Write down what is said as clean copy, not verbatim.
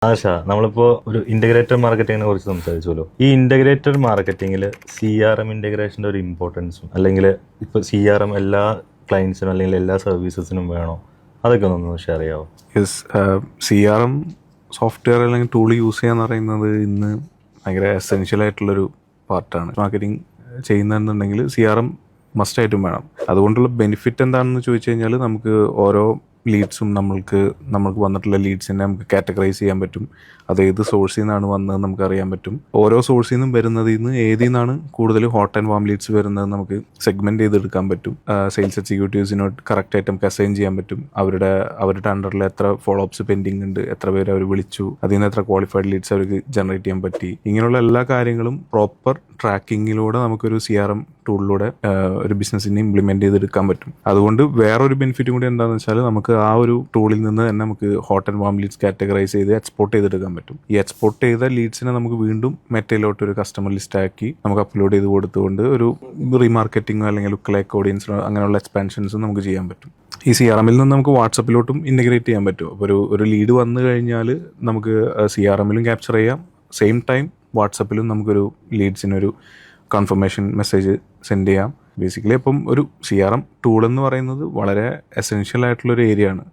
ആശ, നമ്മളിപ്പോ ഒരു ഇന്റഗ്രേറ്റഡ് മാർക്കറ്റിങ്ങിനെ കുറിച്ച് സംസാരിച്ചല്ലോ. ഈ ഇന്റഗ്രേറ്റഡ് മാർക്കറ്റിംഗിൽ CRM ഇന്റഗ്രേഷന്റെ ഒരു ഇമ്പോർട്ടൻസും, അല്ലെങ്കിൽ ഇപ്പൊ CRM എല്ലാ ക്ലയൻസിനും അല്ലെങ്കിൽ എല്ലാ സർവീസസിനും വേണോ, അതൊക്കെ ഒന്ന് ഷെയർ ചെയ്യാവോ? യെസ്. CRM സോഫ്റ്റ്വെയർ അല്ലെങ്കിൽ ടൂൾ യൂസ് ചെയ്യാന്ന് പറയുന്നത് ഇന്ന് ഭയങ്കര എസെൻഷ്യൽ ആയിട്ടുള്ളൊരു പാർട്ടാണ്. മാർക്കറ്റിംഗ് ചെയ്യുന്നുണ്ടെങ്കിൽ CRM മസ്റ്റായിട്ടും വേണം. അതുകൊണ്ടുള്ള ബെനിഫിറ്റ് എന്താണെന്ന് ചോദിച്ചു കഴിഞ്ഞാൽ, നമുക്ക് ഓരോ ലീഡ്സും നമ്മൾക്ക് വന്നിട്ടുള്ള ലീഡ്സിനെ നമുക്ക് കാറ്റഗറൈസ് ചെയ്യാൻ പറ്റും. അത് ഏത് സോഴ്സിൽ നിന്നാണ് വന്നതെന്ന് നമുക്ക് അറിയാൻ പറ്റും. ഓരോ സോഴ്സിൽ നിന്നും വരുന്നതിൽ നിന്ന് ഏതിൽ നിന്നാണ് കൂടുതൽ ഹോട്ട് ആൻഡ് വാം ലീഡ്സ് വരുന്നത് നമുക്ക് സെഗ്മെന്റ് ചെയ്തെടുക്കാൻ പറ്റും. സെയിൽസ് എക്സിക്യൂട്ടീവ്സിനോട് കറക്റ്റ് ആയിട്ട് നമുക്ക് അസൈൻ ചെയ്യാൻ പറ്റും. അവരുടെ അണ്ടറിൽ എത്ര ഫോളോ അപ്സ് പെൻഡിങ് ഉണ്ട്, എത്ര പേര് അവർ വിളിച്ചു, അതിൽ നിന്ന് എത്ര ക്വാളിഫൈഡ് ലീഡ്സ് അവർക്ക് ജനറേറ്റ് ചെയ്യാൻ പറ്റി. ഇങ്ങനെയുള്ള എല്ലാ കാര്യങ്ങളും പ്രോപ്പർ ട്രാക്കിങ്ങിലൂടെ നമുക്കൊരു CRM ടൂളിലൂടെ ഒരു ബിസിനസ്സിനെ ഇംപ്ലിമെന്റ് ചെയ്തെടുക്കാൻ പറ്റും. അതുകൊണ്ട് വേറൊരു ബെനിഫിറ്റും കൂടി എന്താണെന്ന് വെച്ചാൽ, നമുക്ക് ആ ഒരു ടൂളിൽ നിന്ന് തന്നെ നമുക്ക് hot and warm leads categorise ചെയ്ത് എക്സ്പോർട്ട് ചെയ്തെടുക്കാൻ പറ്റും. ഈ എക്സ്പോർട്ട് ചെയ്ത ലീഡ്സിനെ നമുക്ക് വീണ്ടും മെറ്റയിലോട്ട് ഒരു കസ്റ്റമർ ലിസ്റ്റ് ആക്കി നമുക്ക് അപ്ലോഡ് ചെയ്ത് കൊടുത്തുകൊണ്ട് ഒരു റീമാർക്കറ്റിംഗോ അല്ലെങ്കിൽ ലുക്ക് ലൈക്ക് ഓഡിയൻസിനോ അങ്ങനെയുള്ള എക്സ്പാൻഷൻസും നമുക്ക് ചെയ്യാൻ പറ്റും. ഈ CRM-ൽ നിന്ന് നമുക്ക് വാട്സപ്പിലോട്ടും ഇൻ്റഗ്രേറ്റ് ചെയ്യാൻ പറ്റും. അപ്പോൾ ഒരു ലീഡ് വന്നു കഴിഞ്ഞാൽ നമുക്ക് CRM-ലും ക്യാപ്ചർ ചെയ്യാം, സെയിം ടൈം വാട്സപ്പിലും നമുക്കൊരു ലീഡ്സിനൊരു കൺഫർമേഷൻ മെസ്സേജ് സെൻഡ് ചെയ്യാം. ബേസിക്കലി അപ്പം ഒരു CRM ടൂൾ എന്ന് പറയുന്നത് വളരെ എസെൻഷ്യൽ ആയിട്ടുള്ളൊരു ഏരിയ ആണ്.